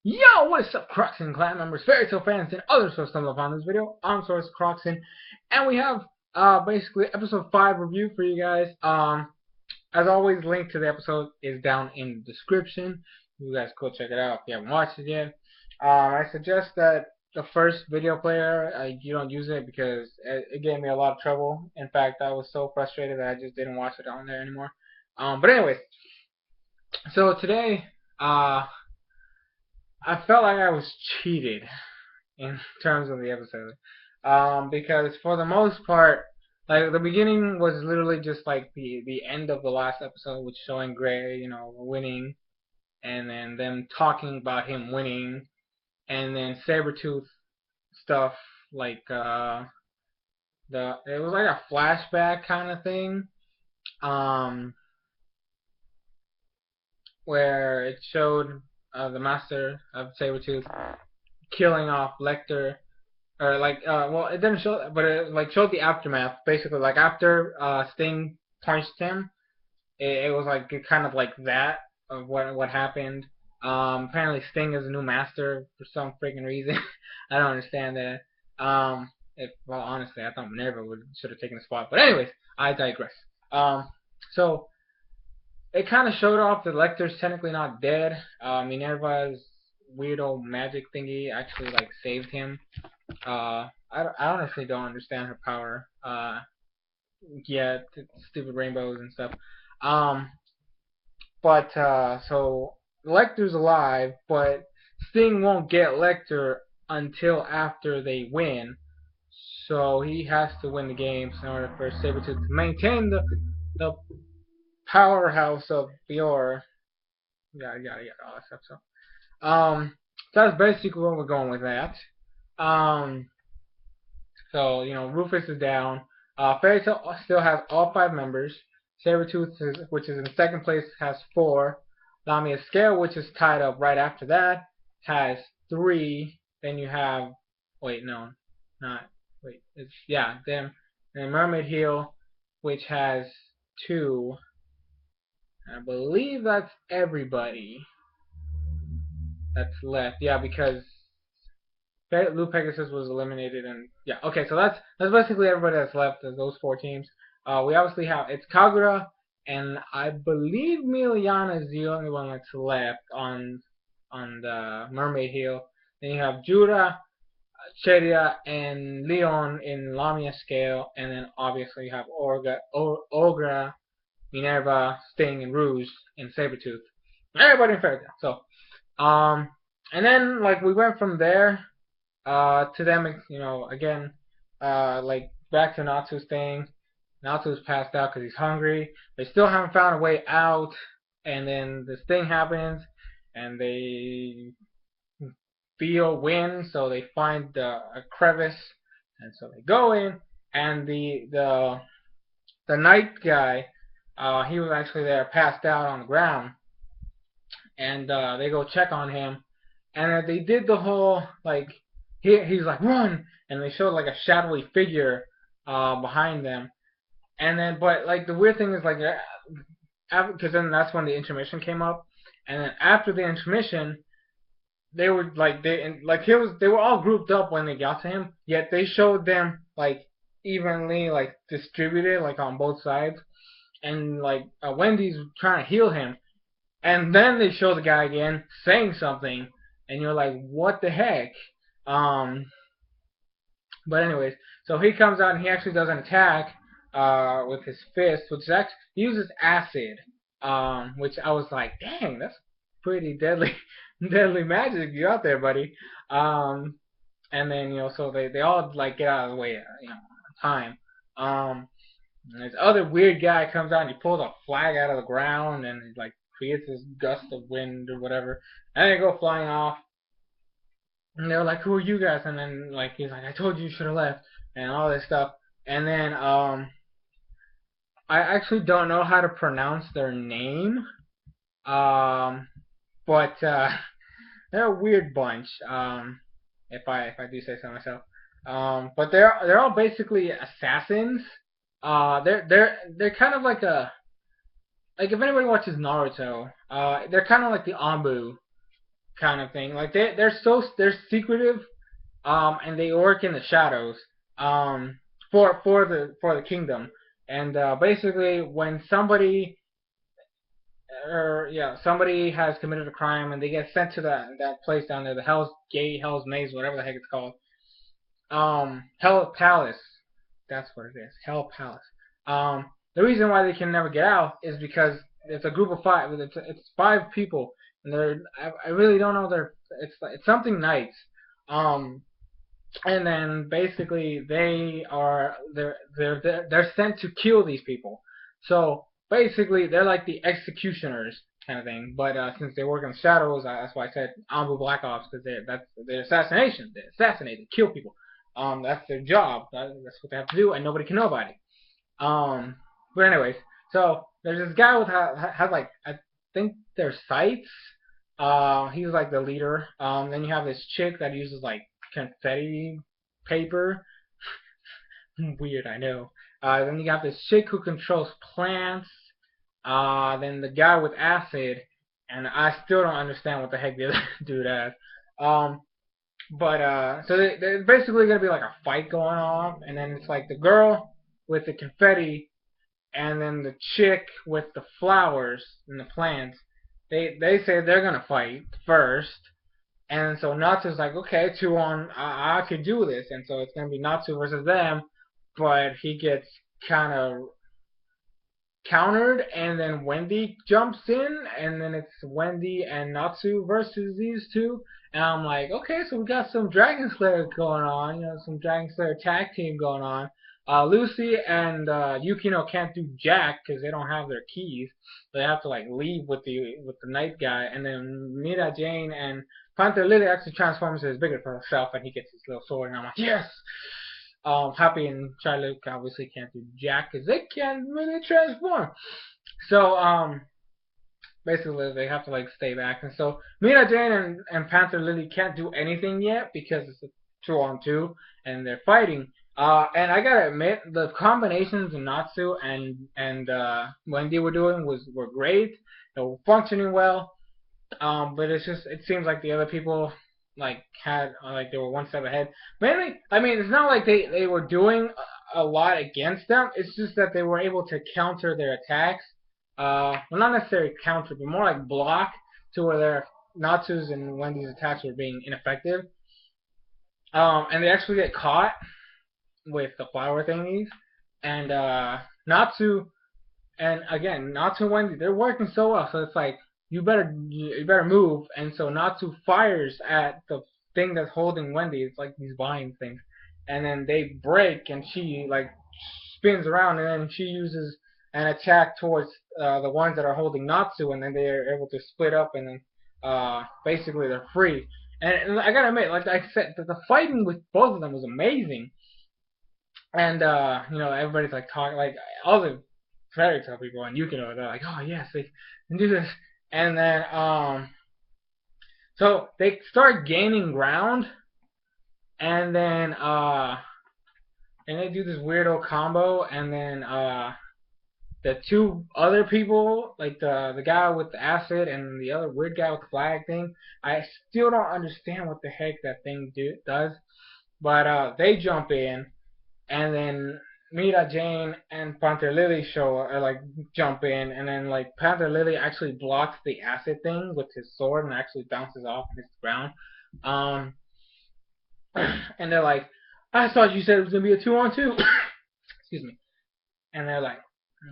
Yo, what's up, Crockxen clan members, fairy tale fans, and others who have stumbled upon this video? I'm SoresanCrockxen, and we have basically episode 5 review for you guys. As always, link to the episode is down in the description. You guys go check it out if you haven't watched it yet. I suggest that the first video player you don't use it because it gave me a lot of trouble. In fact, I was so frustrated that I just didn't watch it on there anymore. But anyways, so today I felt like I was cheated in terms of the episode. Because for the most part, like the beginning was literally just like the end of the last episode, which showing Gray, winning, and then them talking about him winning, and then Sabretooth stuff like it was like a flashback kind of thing, um, where it showed the master of Sabretooth killing off Lecter, or like well, it didn't show, but it like showed the aftermath. Basically, like after Sting punched him, it was like kind of like that of what happened. Apparently Sting is a new master for some freaking reason. I don't understand that. Well, honestly, I thought Minerva should have taken the spot, but anyways, I digress. So it kind of showed off that Lecter's technically not dead. Minerva's weirdo magic thingy actually like saved him. I honestly don't understand her power. Yeah, stupid rainbows and stuff. Um, but so Lecter's alive, but Sting won't get Lecter until after they win. So he has to win the games in order for Sabretooth to maintain the powerhouse of Bior. Yada, all that stuff. So that's basically where we're going with that. Um, So, Rufus is down. Fairy Tail still has all 5 members. Sabretooth, which is in second place, has 4. Lamia's Scale, which is tied up right after that, has 3. Then you have, wait, no, not, wait, it's, yeah, them. And Mermaid Heel, which has 2. I believe that's everybody that's left. Yeah, because Lou Pegasus was eliminated, and yeah, okay, so that's basically everybody that's left of those 4 teams. We obviously have it's Kagura, and I believe Miliana is the only one that's left on the Mermaid Heel. Then you have Jura, Cheria, and Leon in Lamia Scale, and then obviously you have Olga, Minerva, Sting, and Rouge in Sabretooth. Everybody in Fairy Tail. So, and then like we went from there to them, again, like back to Natsu's thing. Natsu's passed out because he's hungry. They still haven't found a way out, and then this thing happens, and they feel wind, so they find a crevice, and so they go in, and the night guy, he was actually there, passed out on the ground, and they go check on him, and they did the whole like he's like run, and they showed like a shadowy figure behind them, and then but like the weird thing is like because then that's when the intermission came up, and then after the intermission they were like they were all grouped up when they got to him, yet they showed them like evenly like distributed like on both sides, and like Wendy's trying to heal him, and then they show the guy again saying something, and you're like, what the heck? Um, but anyways, so he comes out and he actually does an attack with his fist, which is actually he uses acid, which I was like, dang, that's pretty deadly, deadly magic you out there, buddy. And then so they all like get out of the way, on time. And this other weird guy comes out and he pulls a flag out of the ground and he like creates this gust of wind or whatever, and they go flying off. And they were like, "Who are you guys?" And then like he's like, "I told you you should have left," and all this stuff. And then I actually don't know how to pronounce their name, um, but they're a weird bunch. If I do say so myself. But they're all basically assassins. They're kind of like if anybody watches Naruto, they're kind of like the Anbu kind of thing. Like they're secretive, and they work in the shadows, um, for the kingdom. And basically, when somebody has committed a crime and they get sent to that place down there, the Hell's Maze, whatever the heck it's called, Hell Palace. That's what it is, Hell Palace. The reason why they can never get out is because it's a group of five. It's five people, and I really don't know. It's something knights. Um, and then basically they're sent to kill these people. So basically they're like the executioners kind of thing. But since they work in shadows, that's why I said Ambu Black Ops, because they're assassination. They assassinate, they kill people. That's their job. That's what they have to do, and nobody can know about it. But anyways, so there's this guy with has like, I think they're sights. He's like the leader. Then you have this chick that uses like confetti paper. Weird, I know. Then you have this chick who controls plants. Then the guy with acid, and I still don't understand what the heck the other dude has. Um, but so there's basically gonna be like a fight going on, and then it's like the girl with the confetti, and then the chick with the flowers and the plants. They say they're gonna fight first, and so Natsu's like, okay, 2 on, I could do this, and so it's gonna be Natsu versus them, but he gets kind of countered, and then Wendy jumps in, and then it's Wendy and Natsu versus these two, and I'm like, okay, so we got some Dragon Slayer going on, some Dragon Slayer tag team going on. Lucy and Yukino can't do jack because they don't have their keys. They have to like leave with the night guy, and then Mira Jane and Panther Lily actually transforms into his bigger for himself, and he gets his little sword, and I'm like, yes. Happy and Charlie obviously can't do jack because they can't really transform. So basically they have to like stay back, and so Mira Jane and Panther Lily can't do anything yet because it's a 2-on-2 and they're fighting. And I gotta admit, the combinations Natsu and Wendy were doing were great. They were functioning well. But it seems like the other people like they were one step ahead. Mainly, I mean, it's not like they were doing a lot against them. It's just that they were able to counter their attacks. Well, not necessarily counter, but more like block to where their Natsu's and Wendy's attacks were being ineffective. And they actually get caught with the flower thingies, and Natsu and again Natsu and Wendy, they're working so well, so it's like you better move, and so Natsu fires at the thing that's holding Wendy. It's like these vine things, and then they break, and she like spins around, and then she uses an attack towards the ones that are holding Natsu, and then they are able to split up, and then basically they're free. And I gotta admit, like I said, the fighting with both of them was amazing. And everybody's like talking, like all the fairy tale people and Yukino, they're like, oh yes, they can do this. And then so they start gaining ground, and then they do this weirdo combo, and then the two other people, like the guy with the acid and the other weird guy with the flag thing, I still don't understand what the heck that thing does, but they jump in, and then Mira Jane and Panther Lily jump in, and then like Panther Lily actually blocks the acid thing with his sword and actually bounces off and hits the ground. And they're like, I thought you said it was gonna be a 2-on-2. Excuse me. And they're like,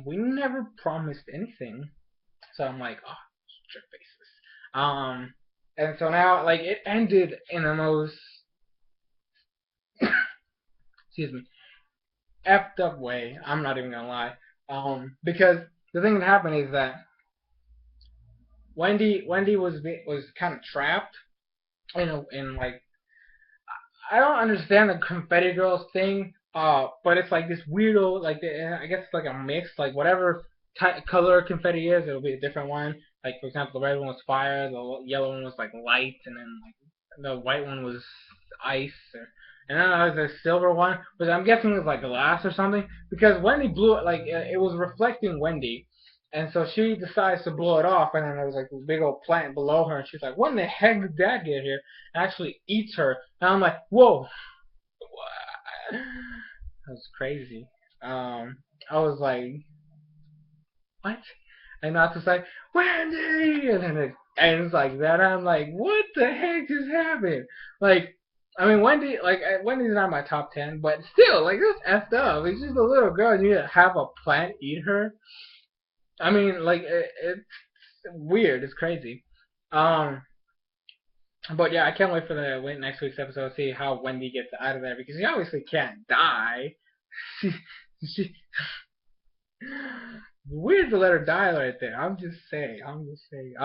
we never promised anything. So I'm like, oh, strip faces. And so now like it ended in the most excuse me, effed up way. I'm not even gonna lie. Because the thing that happened is that Wendy was kind of trapped in like, I don't understand the confetti girls thing. But it's like this weirdo, like I guess it's like a mix, like whatever color confetti is, it'll be a different one. Like for example, the red one was fire, the yellow one was like light, and then like the white one was ice, and then there's a silver one, which I'm guessing is like glass or something, because Wendy blew it, like it was reflecting Wendy, And so she decides to blow it off, and then there was like this big old plant below her, and she's like, "When the heck did that get here?" And actually eats her. And I'm like, "Whoa, that was crazy." I was like, "What?" And not just like, "Wendy," and then it ends like that. I'm like, "What the heck just happened?" Like, I mean, Wendy's not my top 10, but still, like, that's effed up. It's just a little girl, and you have a plant eat her. I mean, like, it's weird. It's crazy. Um, but yeah, I can't wait for the next week's episode to see how Wendy gets out of there because she obviously can't die. she, she weird to let her die right there. I'm just saying. I'm just saying.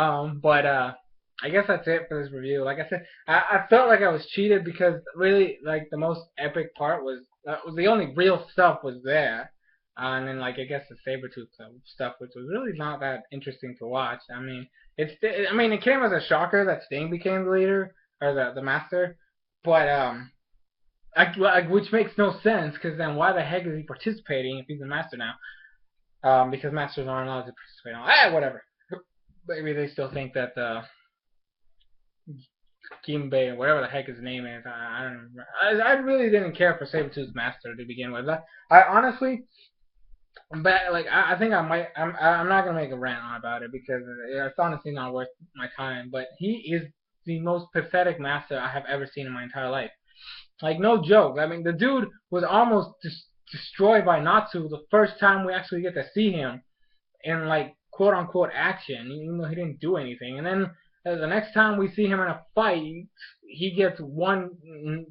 But I guess that's it for this review. Like I said, I felt like I was cheated because really, like the most epic part was the only real stuff was there. And then, like, I guess the Sabretooth stuff, which was really not that interesting to watch. I mean, it came as a shocker that Sting became the leader or the master, but which makes no sense because then why the heck is he participating if he's the master now? Because masters aren't allowed to participate. Whatever. Maybe they still think that Kimbe, whatever the heck his name is, I don't remember. I really didn't care for Sabretooth's master to begin with. I honestly, but like I think I might. I'm not gonna make a rant on about it because it's honestly not worth my time. But he is the most pathetic master I have ever seen in my entire life. Like no joke. I mean, the dude was almost destroyed by Natsu the first time we actually get to see him in like quote unquote action, even though he didn't do anything. And then the next time we see him in a fight, he gets one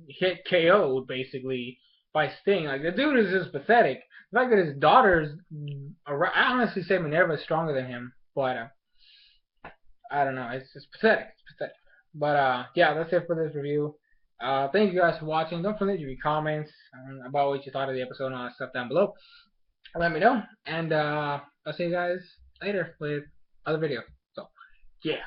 hit KO'd basically by Sting. Like the dude is just pathetic. The fact that his daughter's, I honestly say Minerva's stronger than him, but I don't know. It's just pathetic. It's pathetic. But yeah, that's it for this review. Thank you guys for watching. Don't forget to leave your comments about what you thought of the episode and all that stuff down below. Let me know, and I'll see you guys later with other video. So, yeah.